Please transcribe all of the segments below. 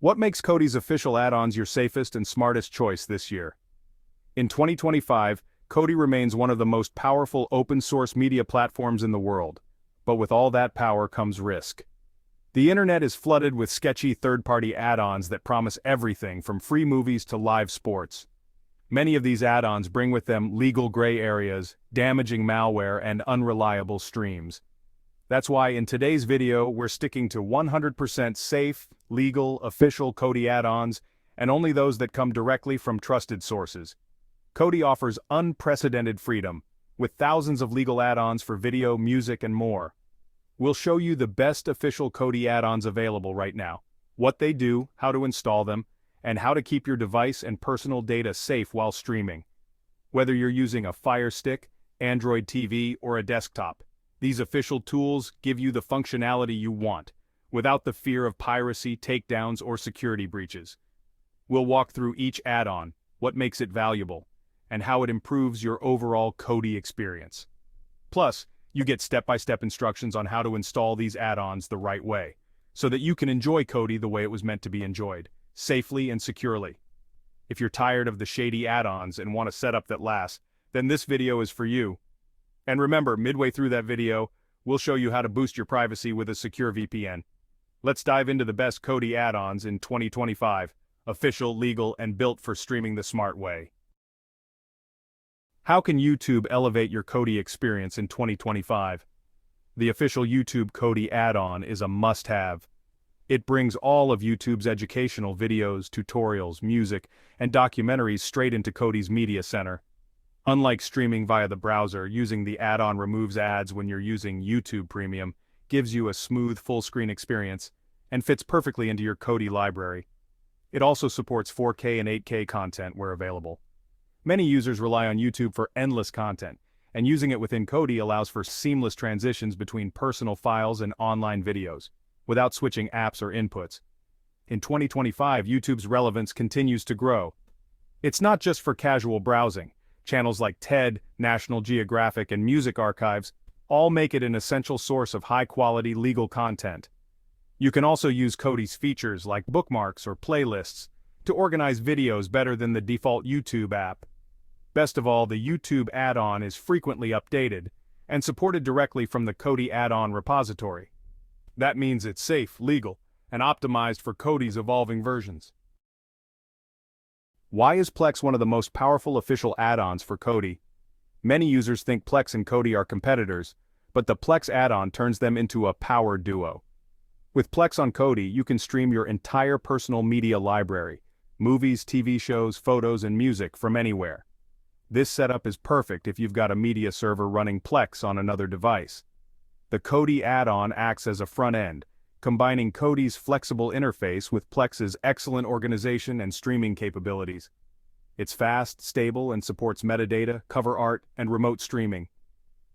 What makes Kodi's official add-ons your safest and smartest choice this year? In 2025, Kodi remains one of the most powerful open-source media platforms in the world. But with all that power comes risk. The internet is flooded with sketchy third-party add-ons that promise everything from free movies to live sports. Many of these add-ons bring with them legal gray areas, damaging malware, and unreliable streams. That's why in today's video we're sticking to 100% safe, legal, official Kodi add-ons, and only those that come directly from trusted sources. Kodi offers unprecedented freedom, with thousands of legal add-ons for video, music, and more. We'll show you the best official Kodi add-ons available right now, what they do, how to install them, and how to keep your device and personal data safe while streaming. Whether you're using a Fire Stick, Android TV, or a desktop, these official tools give you the functionality you want, without the fear of piracy, takedowns, or security breaches. We'll walk through each add-on, what makes it valuable, and how it improves your overall Kodi experience. Plus, you get step-by-step instructions on how to install these add-ons the right way, so that you can enjoy Kodi the way it was meant to be enjoyed, safely and securely. If you're tired of the shady add-ons and want a setup that lasts, then this video is for you. And remember, midway through that video, we'll show you how to boost your privacy with a secure VPN. Let's dive into the best Kodi add-ons in 2025, official, legal, and built for streaming the smart way. How can YouTube elevate your Kodi experience in 2025? The official YouTube Kodi add-on is a must-have. It brings all of YouTube's educational videos, tutorials, music, and documentaries straight into Kodi's media center. Unlike streaming via the browser, using the add-on removes ads when you're using YouTube Premium, gives you a smooth full-screen experience, and fits perfectly into your Kodi library. It also supports 4K and 8K content where available. Many users rely on YouTube for endless content, and using it within Kodi allows for seamless transitions between personal files and online videos, without switching apps or inputs. In 2025, YouTube's relevance continues to grow. It's not just for casual browsing. Channels like TED, National Geographic, and music archives all make it an essential source of high-quality legal content. You can also use Kodi's features like bookmarks or playlists to organize videos better than the default YouTube app. Best of all, the YouTube add-on is frequently updated and supported directly from the Kodi add-on repository. That means it's safe, legal, and optimized for Kodi's evolving versions. Why is Plex one of the most powerful official add-ons for Kodi? Many users think Plex and Kodi are competitors, but the Plex add-on turns them into a power duo. With Plex on Kodi, you can stream your entire personal media library, movies, TV shows, photos, and music from anywhere. This setup is perfect if you've got a media server running Plex on another device. The Kodi add-on acts as a front end, combining Kodi's flexible interface with Plex's excellent organization and streaming capabilities. It's fast, stable, and supports metadata, cover art, and remote streaming.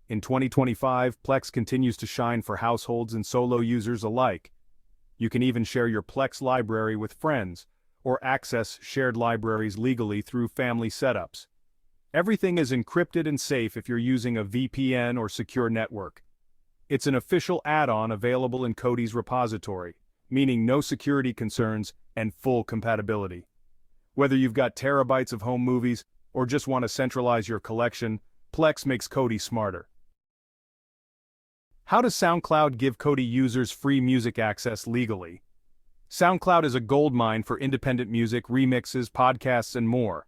In 2025, Plex continues to shine for households and solo users alike. You can even share your Plex library with friends, or access shared libraries legally through family setups. Everything is encrypted and safe if you're using a VPN or secure network. It's an official add-on available in Kodi's repository, meaning no security concerns and full compatibility. Whether you've got terabytes of home movies or just want to centralize your collection, Plex makes Kodi smarter. How does SoundCloud give Kodi users free music access legally? SoundCloud is a goldmine for independent music, remixes, podcasts, and more.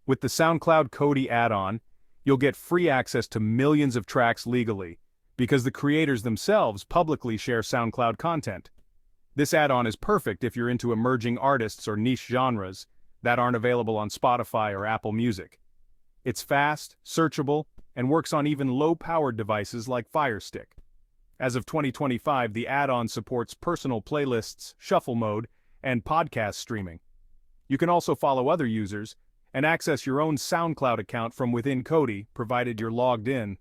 With the SoundCloud Kodi add-on, you'll get free access to millions of tracks legally, because the creators themselves publicly share SoundCloud content. This add-on is perfect if you're into emerging artists or niche genres that aren't available on Spotify or Apple Music. It's fast, searchable, and works on even low-powered devices like Fire Stick. As of 2025, the add-on supports personal playlists, shuffle mode, and podcast streaming. You can also follow other users and access your own SoundCloud account from within Kodi, provided you're logged in.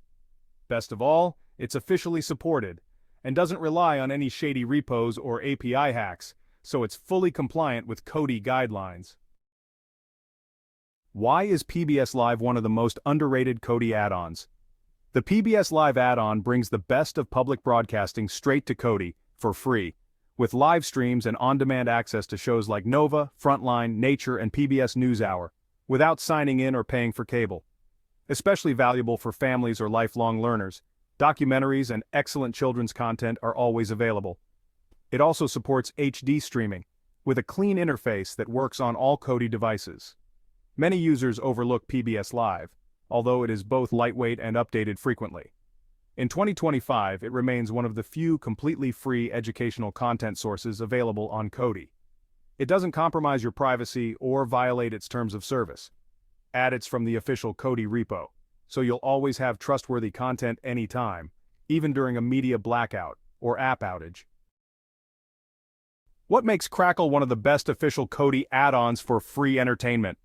Best of all, it's officially supported, and doesn't rely on any shady repos or API hacks, so it's fully compliant with Kodi guidelines. Why is PBSLive one of the most underrated Kodi add-ons? The PBSLive add-on brings the best of public broadcasting straight to Kodi, for free, with live streams and on-demand access to shows like Nova, Frontline, Nature, and PBS NewsHour, without signing in or paying for cable. Especially valuable for families or lifelong learners, documentaries and excellent children's content are always available. It also supports HD streaming, with a clean interface that works on all Kodi devices. Many users overlook PBSLive, although it is both lightweight and updated frequently. In 2025, it remains one of the few completely free educational content sources available on Kodi. It doesn't compromise your privacy or violate its terms of service. It's from the official Kodi repo, so you'll always have trustworthy content anytime, even during a media blackout or app outage. What makes Crackle one of the best official Kodi add-ons for free entertainment?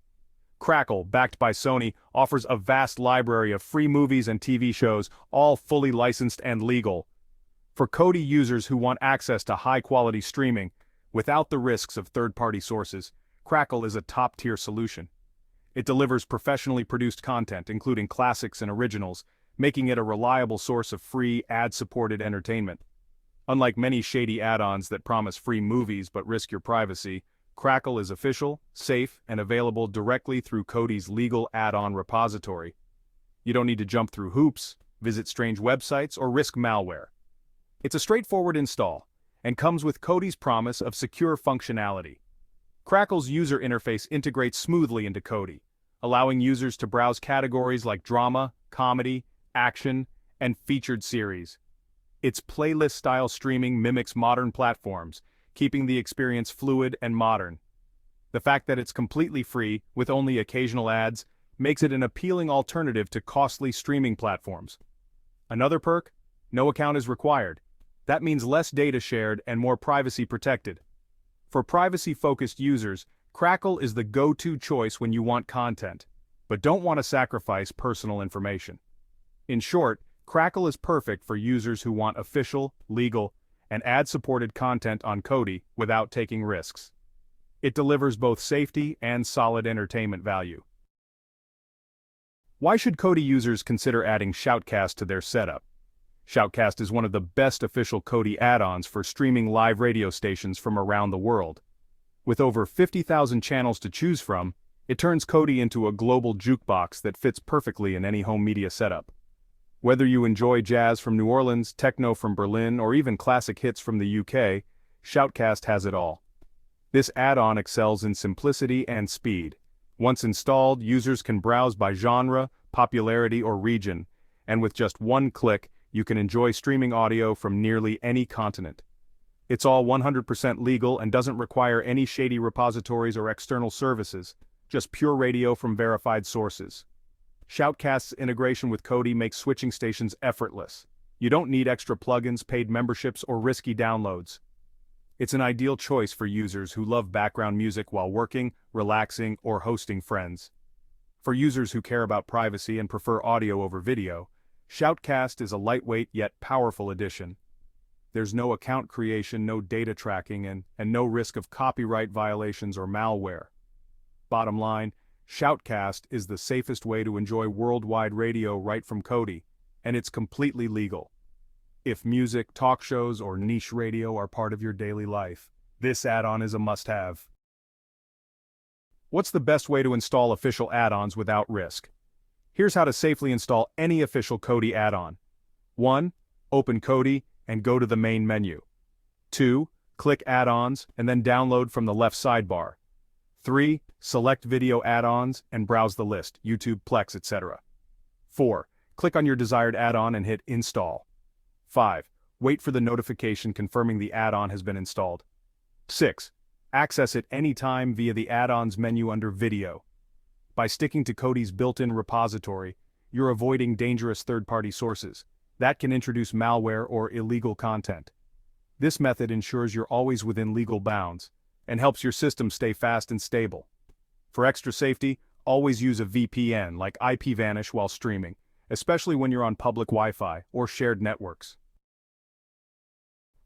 Crackle, backed by Sony, offers a vast library of free movies and TV shows, all fully licensed and legal. For Kodi users who want access to high-quality streaming, without the risks of third-party sources, Crackle is a top-tier solution. It delivers professionally produced content, including classics and originals, making it a reliable source of free, ad-supported entertainment. Unlike many shady add-ons that promise free movies but risk your privacy, Crackle is official, safe, and available directly through Kodi's legal add-on repository. You don't need to jump through hoops, visit strange websites, or risk malware. It's a straightforward install, and comes with Kodi's promise of secure functionality. Crackle's user interface integrates smoothly into Kodi, allowing users to browse categories like drama, comedy, action, and featured series. Its playlist-style streaming mimics modern platforms, keeping the experience fluid and modern. The fact that it's completely free, with only occasional ads, makes it an appealing alternative to costly streaming platforms. Another perk? No account is required. That means less data shared and more privacy protected. For privacy-focused users, Crackle is the go-to choice when you want content, but don't want to sacrifice personal information. In short, Crackle is perfect for users who want official, legal, and ad-supported content on Kodi without taking risks. It delivers both safety and solid entertainment value. Why should Kodi users consider adding ShoutCast to their setup? ShoutCast is one of the best official Kodi add-ons for streaming live radio stations from around the world. With over 50,000 channels to choose from, it turns Kodi into a global jukebox that fits perfectly in any home media setup. Whether you enjoy jazz from New Orleans, techno from Berlin, or even classic hits from the UK, ShoutCast has it all. This add-on excels in simplicity and speed. Once installed, users can browse by genre, popularity, or region, and with just one click, you can enjoy streaming audio from nearly any continent. It's all 100% legal and doesn't require any shady repositories or external services, just pure radio from verified sources. ShoutCast's integration with Kodi makes switching stations effortless. You don't need extra plugins, paid memberships, or risky downloads. It's an ideal choice for users who love background music while working, relaxing, or hosting friends. For users who care about privacy and prefer audio over video, ShoutCast is a lightweight yet powerful addition. There's no account creation, no data tracking, and no risk of copyright violations or malware. Bottom line, ShoutCast is the safest way to enjoy worldwide radio right from Kodi, and it's completely legal. If music, talk shows, or niche radio are part of your daily life, this add-on is a must-have. What's the best way to install official add-ons without risk? Here's how to safely install any official Kodi add-on. 1. Open Kodi and go to the main menu. 2. Click Add-ons and then download from the left sidebar. 3. Select video add-ons and browse the list, YouTube, Plex, etc. 4. Click on your desired add-on and hit Install. 5. Wait for the notification confirming the add-on has been installed. 6. Access it anytime via the add-ons menu under Video. By sticking to Kodi's built-in repository, you're avoiding dangerous third-party sources that can introduce malware or illegal content. This method ensures you're always within legal bounds and helps your system stay fast and stable. For extra safety, always use a VPN like IPVanish while streaming, especially when you're on public Wi-Fi or shared networks.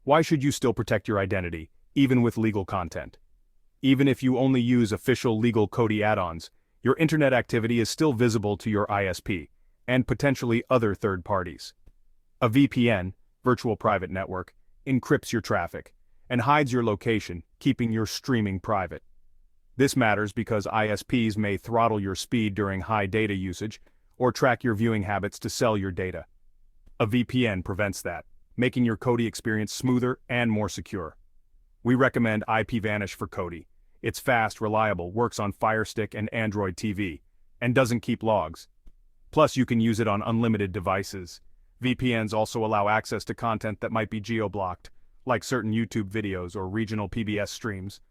Why should you still protect your identity, even with legal content? Even if you only use official legal Kodi add-ons, your internet activity is still visible to your ISP, and potentially other third parties. A VPN, virtual private network, encrypts your traffic, and hides your location, keeping your streaming private. This matters because ISPs may throttle your speed during high data usage, or track your viewing habits to sell your data. A VPN prevents that, making your Kodi experience smoother and more secure. We recommend IPVanish for Kodi. It's fast, reliable, works on Fire Stick and Android TV, and doesn't keep logs. Plus, you can use it on unlimited devices. VPNs also allow access to content that might be geo-blocked, like certain YouTube videos or regional PBS streams.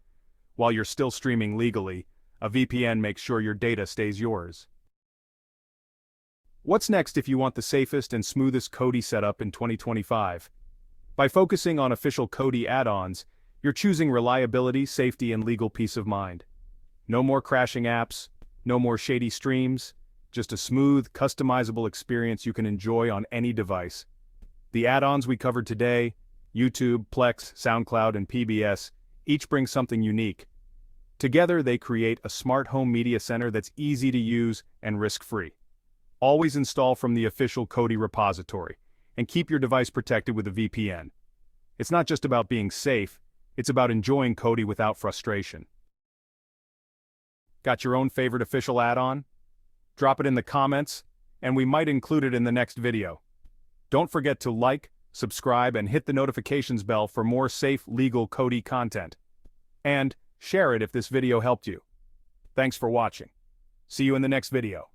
While you're still streaming legally, a VPN makes sure your data stays yours. What's next if you want the safest and smoothest Kodi setup in 2025? By focusing on official Kodi add-ons, you're choosing reliability, safety, and legal peace of mind. No more crashing apps, no more shady streams, just a smooth, customizable experience you can enjoy on any device. The add-ons we covered today, YouTube, Plex, SoundCloud, and PBS, each bring something unique. Together they create a smart home media center that's easy to use and risk-free. Always install from the official Kodi repository, and keep your device protected with a VPN. It's not just about being safe, it's about enjoying Kodi without frustration. Got your own favorite official add-on? Drop it in the comments, and we might include it in the next video. Don't forget to like, subscribe, and hit the notifications bell for more safe, legal Kodi content. And share it if this video helped you. Thanks for watching. See you in the next video.